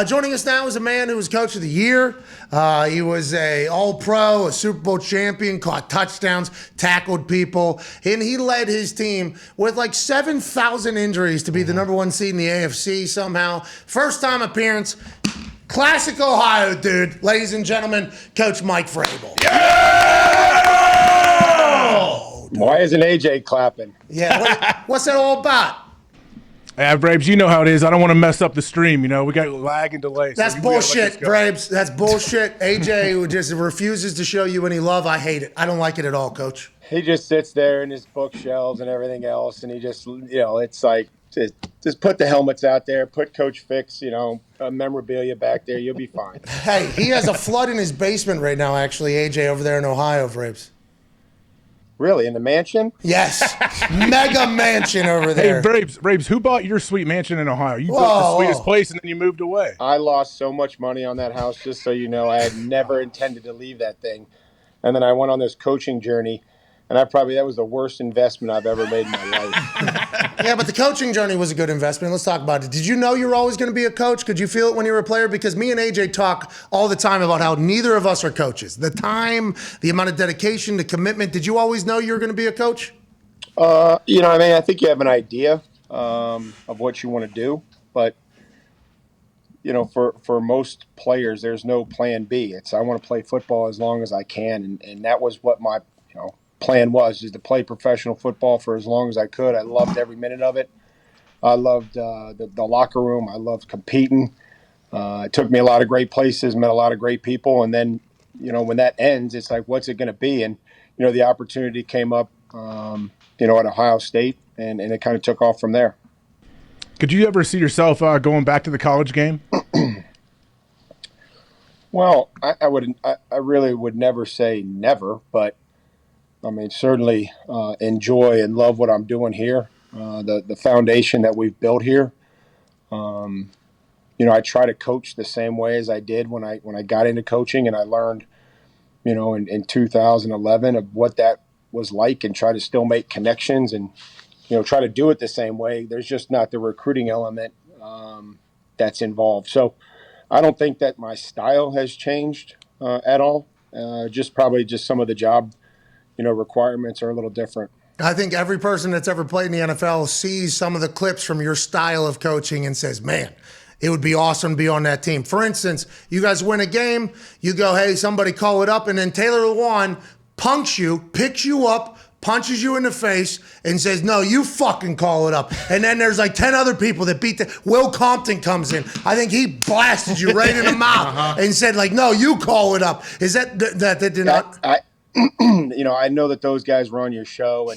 Joining us now is a man who was Coach of the Year. He was a All-Pro, a Super Bowl champion, caught touchdowns, tackled people, and he led his team with like 7,000 injuries to be the number one seed in the AFC somehow. First time appearance, classic Ohio dude. Ladies and gentlemen, Coach Mike Vrabel. Yeah! Why isn't AJ clapping? Yeah, what's that all about? Braves, you know how it is. I don't want to mess up the stream. You know, we got lag and delay. That's bullshit, Braves. That's bullshit. AJ who just refuses to show you any love. I hate it. I don't like it at all, Coach. He just sits there in his bookshelves and everything else, and he just, it's like, just put the helmets out there, put Coach Fix, memorabilia back there. You'll be fine. Hey, he has a flood in his basement right now, actually, AJ, over there in Ohio, Braves. Really? In the mansion? Yes. Mega mansion over there. Hey, Braves, who bought your sweet mansion in Ohio? You built the sweetest place and then you moved away. I lost so much money on that house, just so you know. I had never intended to leave that thing. And then I went on this coaching journey, and that was the worst investment I've ever made in my life. Yeah, but the coaching journey was a good investment. Let's talk about it. Did you know you were always going to be a coach? Could you feel it when you were a player? Because me and AJ talk all the time about how neither of us are coaches. The time, the amount of dedication, the commitment. Did you always know you were going to be a coach? I think you have an idea of what you want to do. But, for most players, there's no plan B. It's I want to play football as long as I can. And that was what my, plan was, is to play professional football for as long as I could. I loved every minute of it. I loved the locker room. I loved competing. It took me a lot of great places, met a lot of great people. And then, when that ends, it's like, what's it going to be? And, the opportunity came up, at Ohio State, and it kind of took off from there. Could you ever see yourself going back to the college game? Well, I really would never say never, but certainly enjoy and love what I'm doing here, the foundation that we've built here. I try to coach the same way as I did when I got into coaching, and I learned, in 2011 of what that was like, and try to still make connections and, try to do it the same way. There's just not the recruiting element that's involved. So I don't think that my style has changed at all. Probably some of the job requirements are a little different. I think every person that's ever played in the NFL sees some of the clips from your style of coaching and says, man, it would be awesome to be on that team. For instance, you guys win a game, you go, hey, somebody call it up, and then Taylor Lewan punks you, picks you up, punches you in the face, and says, no, you fucking call it up. And then there's like 10 other people that beat Will Compton comes in. I think he blasted you right in the mouth and said, like, no, you call it up. Is that did not... I know that those guys run your show,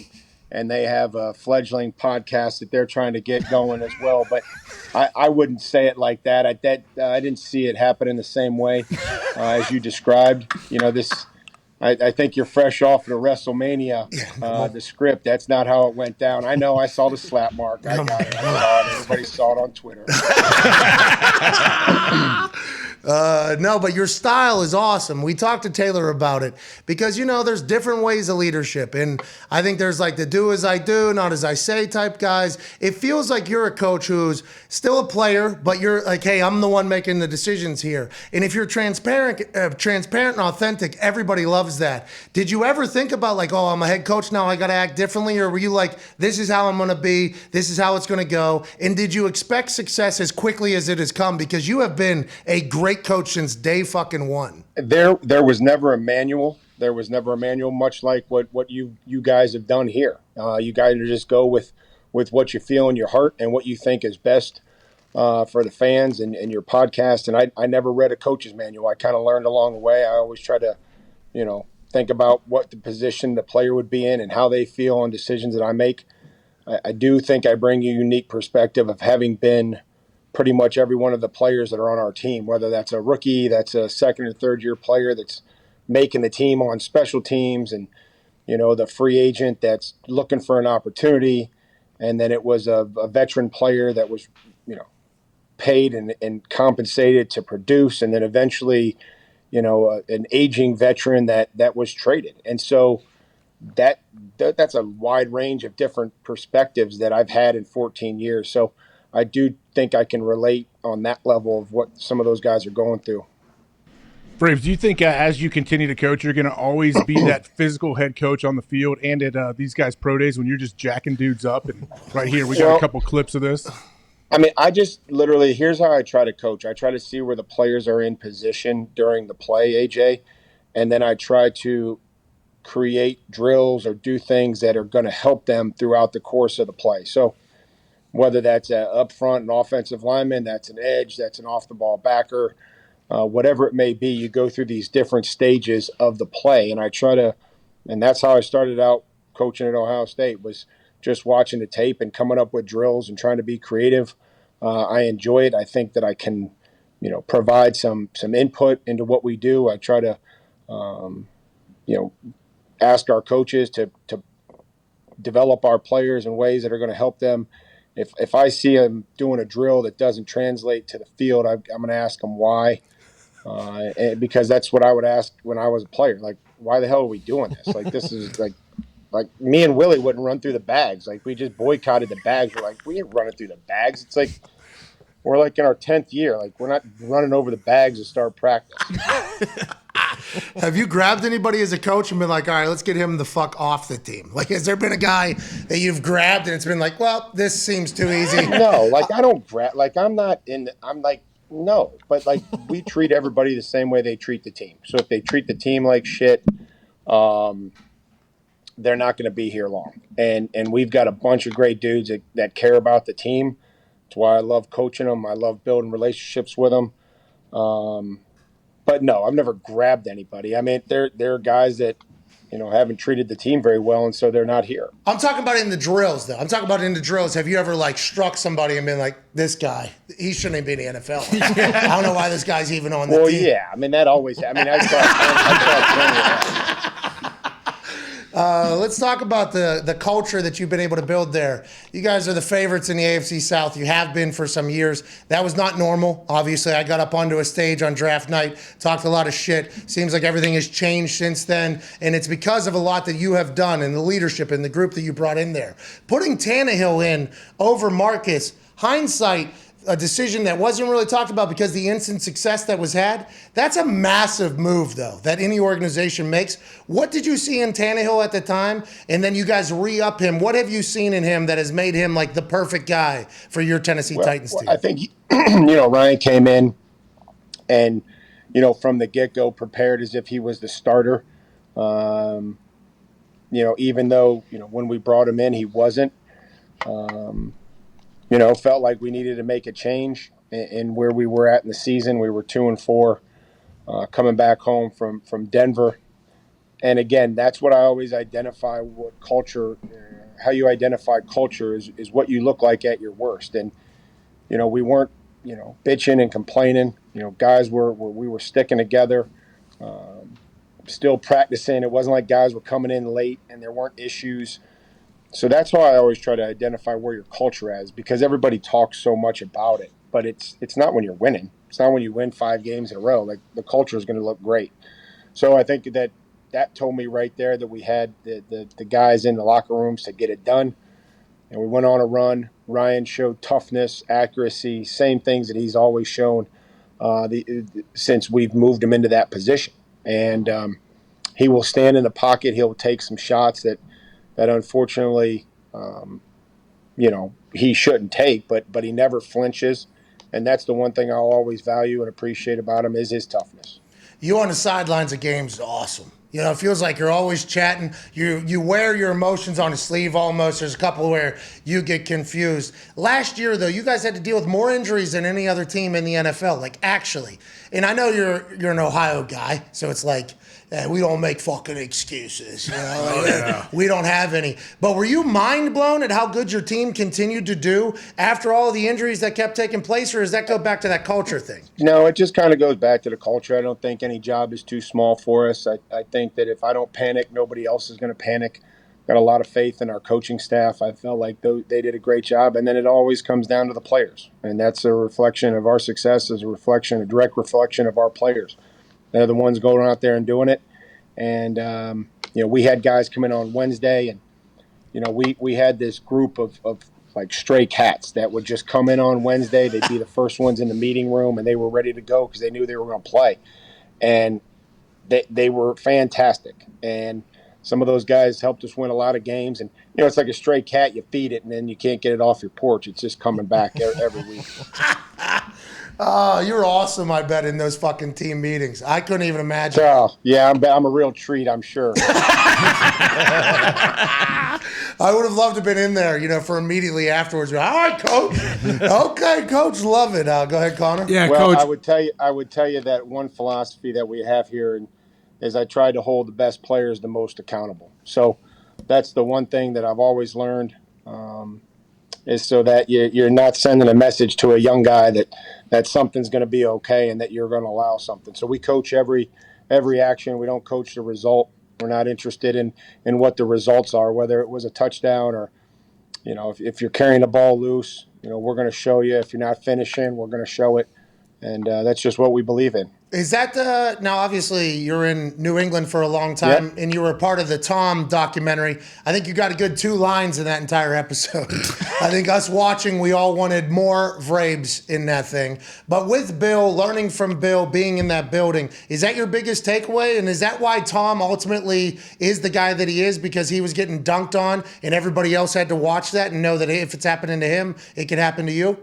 and they have a fledgling podcast that they're trying to get going as well. But I wouldn't say it like that. I didn't see it happen in the same way as you described. I think you're fresh off the WrestleMania, the script. That's not how it went down. I know. I saw the slap mark. I got it. Everybody saw it on Twitter. No, but your style is awesome. We talked to Taylor about it because, there's different ways of leadership. And I think there's like the do as I do, not as I say type guys. It feels like you're a coach who's still a player, but you're like, hey, I'm the one making the decisions here. And if you're transparent and authentic, everybody loves that. Did you ever think about like, oh, I'm a head coach now, I got to act differently? Or were you like, this is how I'm going to be, this is how it's going to go? And did you expect success as quickly as it has come? Because you have been a great coach since day fucking one. There was never a manual. There was never a manual, much like what you guys have done here. You guys just go with what you feel in your heart and what you think is best for the fans and your podcast. And I never read a coach's manual. I kind of learned along the way. I always try to, think about what the position the player would be in and how they feel on decisions that I make. I do think I bring a unique perspective of having been pretty much every one of the players that are on our team, whether that's a rookie, that's a second or third year player that's making the team on special teams, and, the free agent that's looking for an opportunity. And then it was a veteran player that was, paid and compensated to produce. And then eventually, an aging veteran that was traded. And so that's a wide range of different perspectives that I've had in 14 years. So I do think I can relate on that level of what some of those guys are going through. Braves, do you think as you continue to coach, you're going to always be that physical head coach on the field and at these guys' pro days when you're just jacking dudes up? And right here, we got a couple clips of this. I mean, I just literally, here's how I try to coach. I try to see where the players are in position during the play, AJ, and then I try to create drills or do things that are going to help them throughout the course of the play. So whether that's up front, an offensive lineman, that's an edge, that's an off-the-ball backer, whatever it may be, you go through these different stages of the play. And I try to, and that's how I started out coaching at Ohio State, was just watching the tape and coming up with drills and trying to be creative. I enjoy it. I think that I can, provide some input into what we do. I try to, ask our coaches to develop our players in ways that are going to help them. If I see them doing a drill that doesn't translate to the field, I'm going to ask them why. Because that's what I would ask when I was a player. Like, why the hell are we doing this? Like, this is like me and Willie wouldn't run through the bags. Like, we just boycotted the bags. We're like, we ain't running through the bags. It's like we're like in our 10th year. Like, we're not running over the bags to start practice. Have you grabbed anybody as a coach and been like, all right, let's get him the fuck off the team? Like, has there been a guy that you've grabbed and it's been like, well, this seems too easy? No, like, I don't grab. Like, I'm like, no. But, like, we treat everybody the same way they treat the team. So if they treat the team like shit, they're not going to be here long. And we've got a bunch of great dudes that care about the team. That's why I love coaching them. I love building relationships with them. But no, I've never grabbed anybody. I mean, there are guys that, haven't treated the team very well, and so they're not here. I'm talking about in the drills, though. I'm talking about in the drills. Have you ever, struck somebody and been like, this guy, he shouldn't even be in the NFL. I don't know why this guy's even on the team. Well, yeah. I mean, that always – I mean, I thought let's talk about the culture that you've been able to build there. You guys are the favorites in the AFC South. You have been for some years. That was not normal. Obviously, I got up onto a stage on draft night, talked a lot of shit. Seems like everything has changed since then, and it's because of a lot that you have done and the leadership and the group that you brought in there. Putting Tannehill in over Marcus, hindsight, a decision that wasn't really talked about because the instant success that was had. That's a massive move, though, that any organization makes. What did you see in Tannehill at the time? And then you guys re-up him. What have you seen in him that has made him like the perfect guy for your Tennessee Titans team? I think, Ryan came in and, from the get-go prepared as if he was the starter. Even though, when we brought him in, he wasn't. Felt like we needed to make a change in where we were at in the season. We were 2-4, coming back home from Denver. And again, that's what I always identify what culture, how you identify culture is what you look like at your worst. And, we weren't, bitching and complaining. Guys we were sticking together, still practicing. It wasn't like guys were coming in late and there weren't issues. So that's why I always try to identify where your culture is, because everybody talks so much about it, but it's not when you're winning. It's not when you win 5 games in a row. Like, the culture is going to look great. So I think that told me right there that we had the guys in the locker rooms to get it done. And we went on a run. Ryan showed toughness, accuracy, same things that he's always shown since we've moved him into that position. And he will stand in the pocket. He'll take some shots that unfortunately, he shouldn't take, but he never flinches. And that's the one thing I'll always value and appreciate about him is his toughness. You on the sidelines of games is awesome. It feels like you're always chatting. You wear your emotions on a sleeve almost. There's a couple where you get confused. Last year, though, you guys had to deal with more injuries than any other team in the NFL, actually. And I know you're an Ohio guy, so it's like, we don't make fucking excuses. We don't have any. But were you mind blown at how good your team continued to do after all of the injuries that kept taking place, or does that go back to that culture thing? No, it just kind of goes back to the culture. I don't think any job is too small for us. I think that if I don't panic, nobody else is going to panic. Got a lot of faith in our coaching staff. I felt like they did a great job. And then it always comes down to the players. And that's a reflection of our success, is a direct reflection of our players. They're the ones going out there and doing it. And, we had guys come in on Wednesday, and, we had this group of like stray cats that would just come in on Wednesday. They'd be the first ones in the meeting room, and they were ready to go because they knew they were going to play. And they were fantastic. And some of those guys helped us win a lot of games. And, it's like a stray cat. You feed it, and then you can't get it off your porch. It's just coming back every week. Oh, you're awesome, I bet, in those fucking team meetings. I couldn't even imagine. Oh, yeah, I'm a real treat, I'm sure. I would have loved to have been in there, for immediately afterwards. All right, coach. Okay, coach, love it. Go ahead, Connor. Yeah, Well, coach. I would tell you that one philosophy that we have here is I try to hold the best players the most accountable. So that's the one thing that I've always learned, is so that you're not sending a message to a young guy that something's going to be okay and that you're going to allow something. So we coach every action. We don't coach the result. We're not interested in what the results are, whether it was a touchdown or, if you're carrying the ball loose, we're going to show you. If you're not finishing, we're going to show it. And that's just what we believe in. Is that now obviously you're in New England for a long time, Yep. and you were a part of the Tom documentary. I think you got a good 2 lines in that entire episode. I think us watching, we all wanted more Vrabes in that thing. But with Bill, learning from Bill, being in that building, is that your biggest takeaway? And is that why Tom ultimately is the guy that he is, because he was getting dunked on and everybody else had to watch that and know that if it's happening to him, it could happen to you?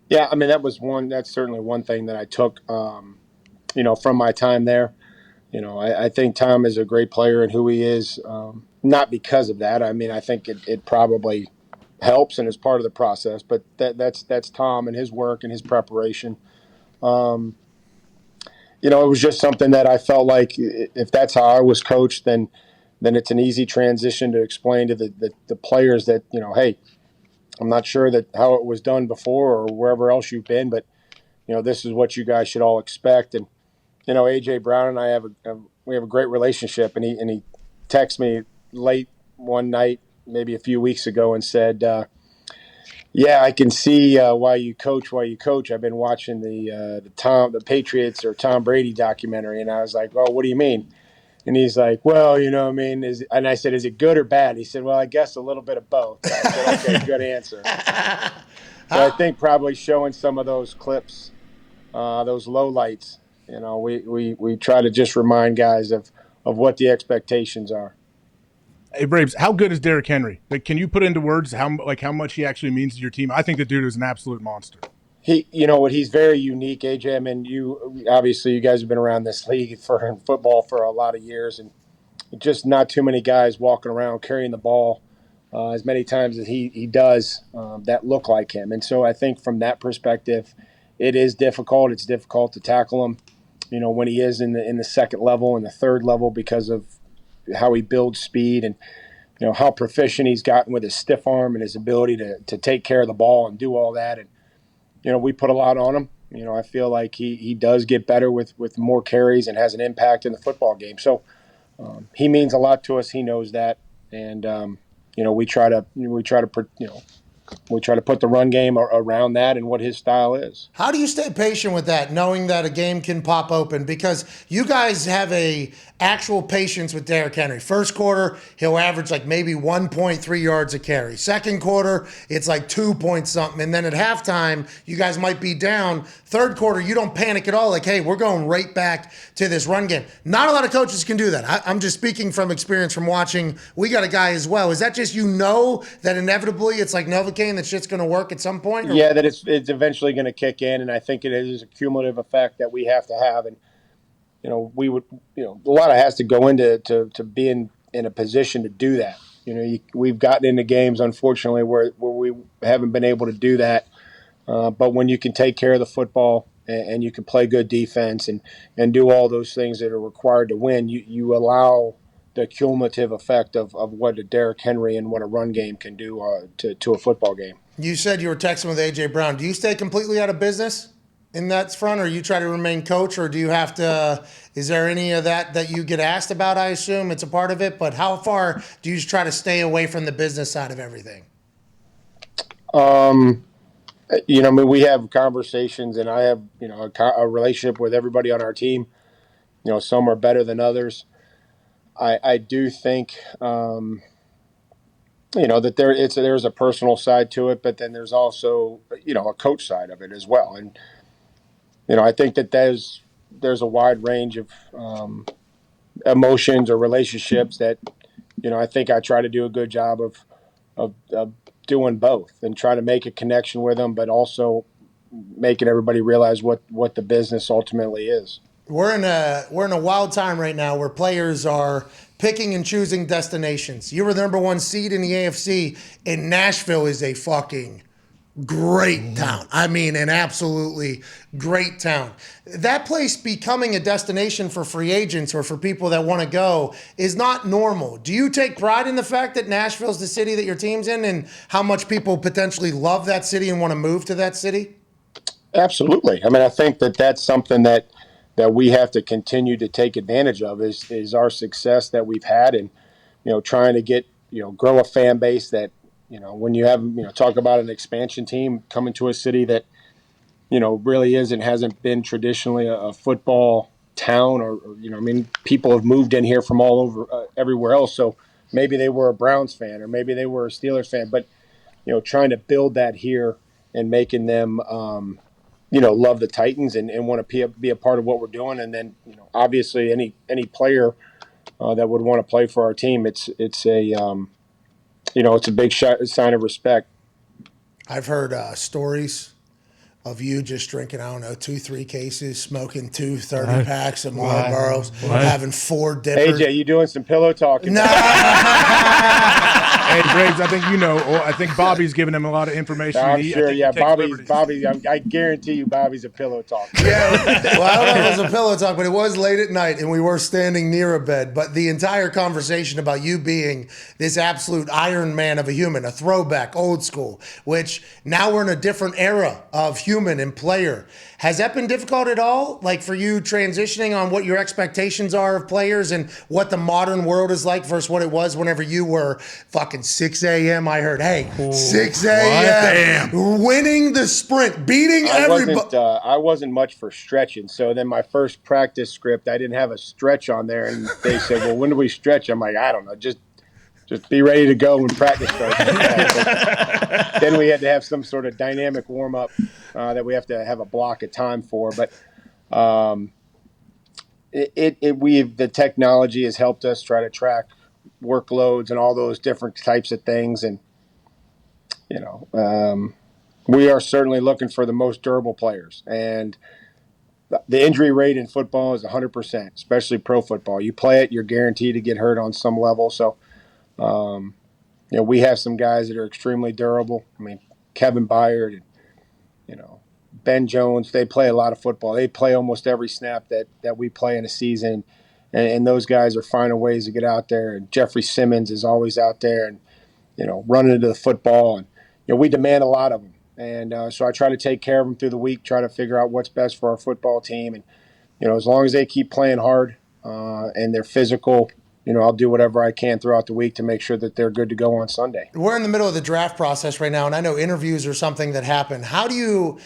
Yeah, I mean, that's certainly one thing that I took, from my time there. I think Tom is a great player and who he is, not because of that. I mean, I think it probably helps and is part of the process, but that's Tom and his work and his preparation. It was just something that I felt like if that's how I was coached, then it's an easy transition to explain to the players that, hey, I'm not sure that how it was done before or wherever else you've been, but this is what you guys should all expect. And AJ Brown and I we have a great relationship, and he texted me late one night, maybe a few weeks ago, and said, "Yeah, I can see why you coach. I've been watching the Patriots or Tom Brady documentary." And I was like, "Well, what do you mean?" And he's like, "Well, and I said, "Is it good or bad?" He said, "Well, I guess a little bit of both." I said, "Okay, good answer." So I think probably showing some of those clips, those lowlights, we try to just remind guys of what the expectations are. Hey, Braves, how good is Derrick Henry? Like, can you put into words how much he actually means to your team? I think the dude is an absolute monster. He's very unique, AJ. I mean, you guys have been around this league in football for a lot of years, and just not too many guys walking around carrying the ball as many times as he does that look like him. And so I think from that perspective, it is difficult. It's difficult to tackle him, when he is in the second level and the third level because of how he builds speed and how proficient he's gotten with his stiff arm and his ability to take care of the ball and do all that. And we put a lot on him. I feel like he does get better with more carries and has an impact in the football game. So he means a lot to us. He knows that, and we try to put the run game around that and what his style is. How do you stay patient with that, knowing that a game can pop open? Because you guys have a actual patience with Derrick Henry. First quarter, he'll average like maybe 1.3 yards a carry. Second quarter, it's like 2 point something. And then at halftime, you guys might be down. Third quarter, you don't panic at all. Like, hey, we're going right back to this run game. Not a lot of coaches can do that. I'm just speaking from experience from watching. We got a guy as well. Is that just that inevitably it's like Novocaine, that shit's going to work at some point? Or? Yeah, that it's eventually going to kick in, and I think it is a cumulative effect that we have to have. And we would, a lot of has to go into to being in a position to do that. We've gotten into games, unfortunately, where we haven't been able to do that. But when you can take care of the football and you can play good defense and do all those things that are required to win, you allow the cumulative effect of what a Derrick Henry and what a run game can do to a football game. You said you were texting with AJ Brown. Do you stay completely out of business in that front, or you try to remain coach, or do you have to? Is there any of that you get asked about? I assume it's a part of it, but how far do you just try to stay away from the business side of everything? We have conversations, and I have a relationship with everybody on our team. Some are better than others. I do think that there's a personal side to it, but then there's also, a coach side of it as well. And, I think that there's a wide range of emotions or relationships that, I think I try to do a good job of doing both and try to make a connection with them, but also making everybody realize what the business ultimately is. We're in a wild time right now where players are picking and choosing destinations. You were the number one seed in the AFC, and Nashville is a fucking great town. I mean, an absolutely great town. That place becoming a destination for free agents or for people that want to go is not normal. Do you take pride in the fact that Nashville's the city that your team's in and how much people potentially love that city and want to move to that city? Absolutely. I mean, I think that that's something that we have to continue to take advantage of is our success that we've had, and trying to get grow a fan base that when you have talk about an expansion team coming to a city that really hasn't been traditionally a football town, or I mean, people have moved in here from all over everywhere else, so maybe they were a Browns fan or maybe they were a Steelers fan, but trying to build that here and making them love the Titans and want to be a part of what we're doing. And then, obviously any player that would want to play for our team, it's a big sign of respect. I've heard stories of you just drinking, 2-3 cases, smoking 30 packs of Marlboros, having 4 dippers. AJ, you doing some pillow talking? No. Hey, Graves, I think I think Bobby's giving him a lot of information. I'm sure, yeah. Bobby, I guarantee you Bobby's a pillow talker. Yeah, well, I don't know if it was a pillow talk, but it was late at night, and we were standing near a bed. But the entire conversation about you being this absolute Iron Man of a human, a throwback, old school, which now we're in a different era of human and player. Has that been difficult at all? Like for you transitioning on what your expectations are of players and what the modern world is like versus what it was whenever you were fucking 6 a.m. I heard, 6 a.m. winning the sprint, beating everybody. I wasn't much for stretching. So then my first practice script, I didn't have a stretch on there. And they said, well, when do we stretch? I'm like, I don't know. Just be ready to go when practice starts. Then we had to have some sort of dynamic warm-up that we have to have a block of time for. But the technology has helped us try to track workloads and all those different types of things. And, we are certainly looking for the most durable players. And the injury rate in football is 100%, especially pro football. You play it, you're guaranteed to get hurt on some level. So, we have some guys that are extremely durable. I mean, Kevin Byard and, Ben Jones, they play a lot of football. They play almost every snap that we play in a season. And those guys are finding ways to get out there. And Jeffrey Simmons is always out there and, running into the football. And, we demand a lot of them. And so I try to take care of them through the week, try to figure out what's best for our football team. And, as long as they keep playing hard and they're physical, I'll do whatever I can throughout the week to make sure that they're good to go on Sunday. We're in the middle of the draft process right now, and I know interviews are something that happen. How do you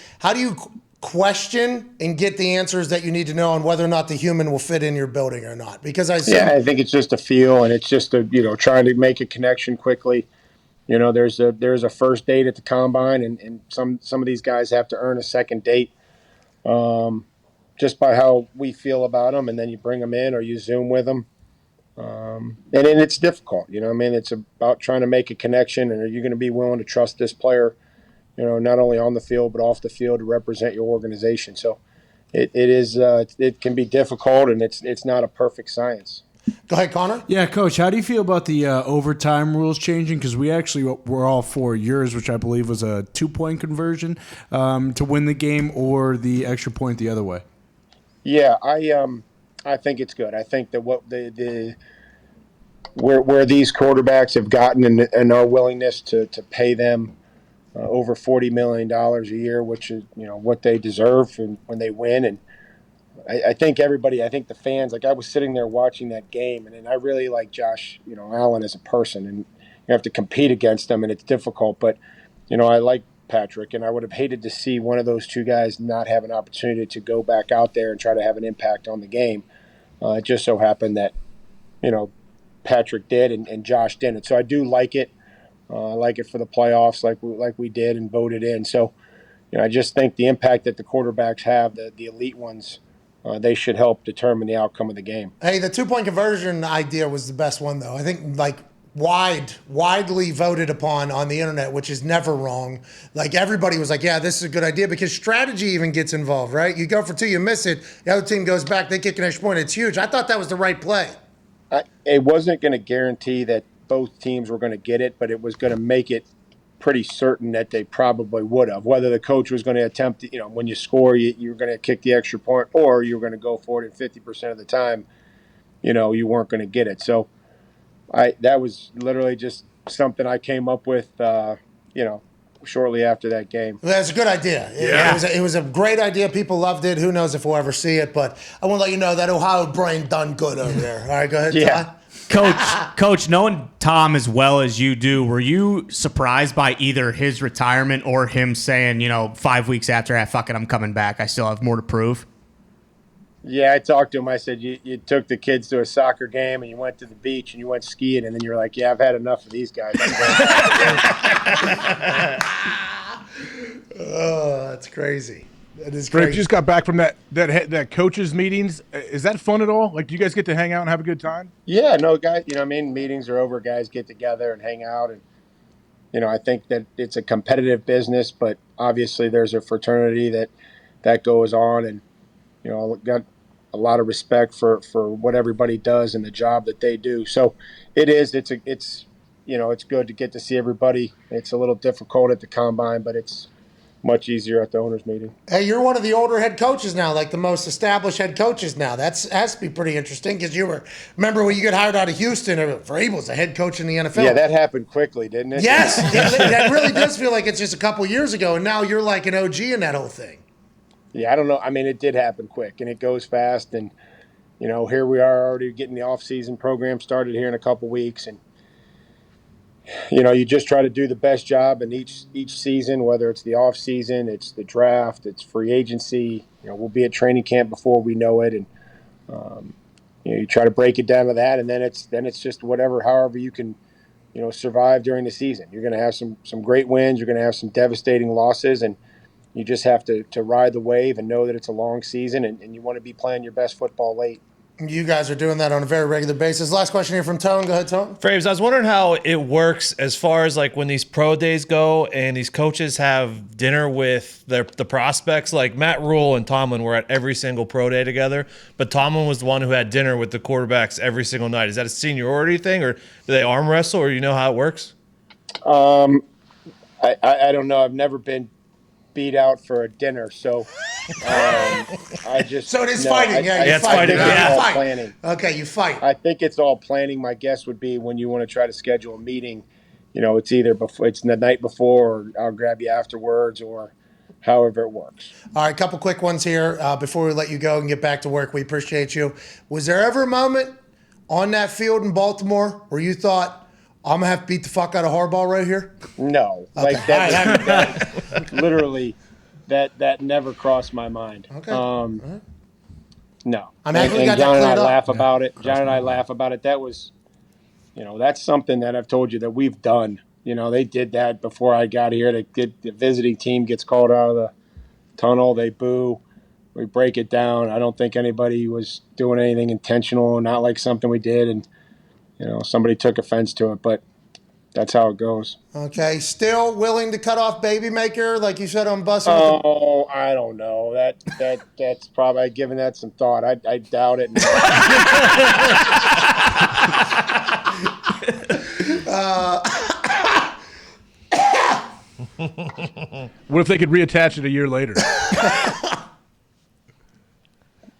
question and get the answers that you need to know on whether or not the human will fit in your building or not? Because I think it's just a feel, and it's just trying to make a connection quickly. There's a first date at the combine, and some of these guys have to earn a second date just by how we feel about them, and then you bring them in or you Zoom with them. And then it's difficult, it's about trying to make a connection, and are you going to be willing to trust this player, not only on the field, but off the field to represent your organization. So it can be difficult, and it's not a perfect science. Go ahead, Connor. Yeah, Coach, how do you feel about the overtime rules changing? Because we actually were all for yours, which I believe was a 2-point conversion to win the game, or the extra point the other way. Yeah, I think it's good. I think that what where these quarterbacks have gotten and our willingness to pay them over $40 million a year, which is what they deserve when they win. And I think the fans, like I was sitting there watching that game, and I really like Josh Allen as a person, and you have to compete against him, and it's difficult. But I like Patrick, and I would have hated to see one of those two guys not have an opportunity to go back out there and try to have an impact on the game. It just so happened that, Patrick did and Josh didn't. So I do like it. I like it for the playoffs, like we did and voted in. So, I just think the impact that the quarterbacks have, the elite ones, they should help determine the outcome of the game. Hey, the 2-point conversion idea was the best one, though. I think, like, widely voted upon on the internet, which is never wrong. Like, everybody was like, yeah, this is a good idea, because strategy even gets involved, right? You go for 2, you miss it, the other team goes back, they kick an extra point. It's huge. I thought that was the right play. It wasn't going to guarantee that both teams were going to get it, but it was going to make it pretty certain that they probably would have. Whether the coach was going to attempt, when you score, you're going to kick the extra point, or you're going to go for it, and 50% of the time, you weren't going to get it. So that was literally just something I came up with, shortly after that game. That's a good idea. It was a great idea. People loved it. Who knows if we'll ever see it, but I want to let you know that Ohio brain done good over there. All right, go ahead, Ty. Coach, knowing Tom as well as you do, were you surprised by either his retirement or him saying, 5 weeks after, fuck it, I'm coming back, I still have more to prove? Yeah, I talked to him. I said, you took the kids to a soccer game and you went to the beach and you went skiing, and then you're like, yeah, I've had enough of these guys. Oh, that's crazy. That is Brave, crazy. you just got back from that coaches meetings. Is that fun at all? Like, do you guys get to hang out and have a good time? Yeah, no, guys, meetings are over. Guys get together and hang out. And, I think that it's a competitive business, but obviously there's a fraternity that goes on. And, I've got a lot of respect for what everybody does and the job that they do. So it's good to get to see everybody. It's a little difficult at the combine, but it's much easier at the owners meeting. Hey, you're one of the older head coaches now, like the most established head coaches now. That has to be pretty interesting, because remember when you get hired out of Houston, Vrabel's the head coach in the NFL. Yeah, that happened quickly, didn't it? Yes, that really does feel like it's just a couple years ago, and now you're like an OG in that whole thing. Yeah, I don't know. I mean, it did happen quick, and it goes fast. And, here we are already getting the off-season program started here in a couple weeks. And, you just try to do the best job in each season, whether it's the off-season, it's the draft, it's free agency. We'll be at training camp before we know it. And, you try to break it down to that, and then it's just however you can, survive during the season. You're going to have some great wins. You're going to have some devastating losses, and you just have to ride the wave and know that it's a long season, and you want to be playing your best football late. You guys are doing that on a very regular basis. Last question here from Tone. Go ahead, Tone. Fraves, I was wondering how it works as far as like when these pro days go and these coaches have dinner with the prospects. Like Matt Rule and Tomlin were at every single pro day together, but Tomlin was the one who had dinner with the quarterbacks every single night. Is that a seniority thing, or do they arm wrestle, or how it works? I don't know. I've never been beat out for a dinner, so I just so it is fighting. It's fighting. All planning. Okay, you fight. I think it's all planning. My guess would be when you want to try to schedule a meeting, it's either it's the night before, or I'll grab you afterwards, or however it works. All right, a couple quick ones here before we let you go and get back to work. We appreciate you. Was there ever a moment on that field in Baltimore where you thought, I'm going to have to beat the fuck out of Harbaugh right here? No. Okay. Like that literally, that never crossed my mind. Okay. No. I mean, and John and I laugh about it. John and I laugh about it. That was, that's something that I've told you that we've done. They did that before I got here. The visiting team gets called out of the tunnel. They boo. We break it down. I don't think anybody was doing anything intentional, not like something we did. And, somebody took offense to it, but that's how it goes. Okay. Still willing to cut off Baby Maker, like you said on Bussin'? Oh, I don't know. That's probably giving that some thought. I doubt it. What if they could reattach it a year later?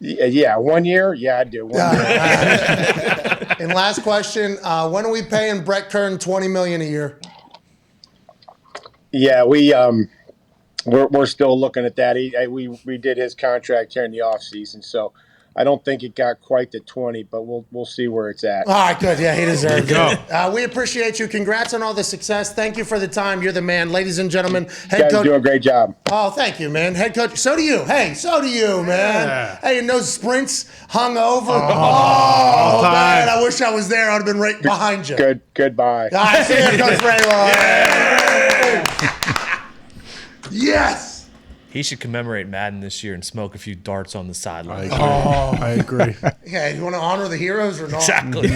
Yeah, 1 year? Yeah, I'd do 1 year. And last question, when are we paying Brett Kern $20 million a year? Yeah, we're still looking at that. We did his contract here in the off season, so I don't think it got quite to 20, but we'll see where it's at. All right, good. Yeah, he deserves it. We appreciate you. Congrats on all the success. Thank you for the time. You're the man. Ladies and gentlemen, You head guys coach. do a great job. Oh, thank you, man. Head coach. So do you. Hey, so do you, man. Yeah. Hey, and those sprints hung over. Oh, man. I wish I was there. I'd have been right behind you. Goodbye. All right, see you, Coach Vrabel. Yes. He should commemorate Madden this year and smoke a few darts on the sideline. I agree. Okay, you want to honor the heroes or not? Exactly.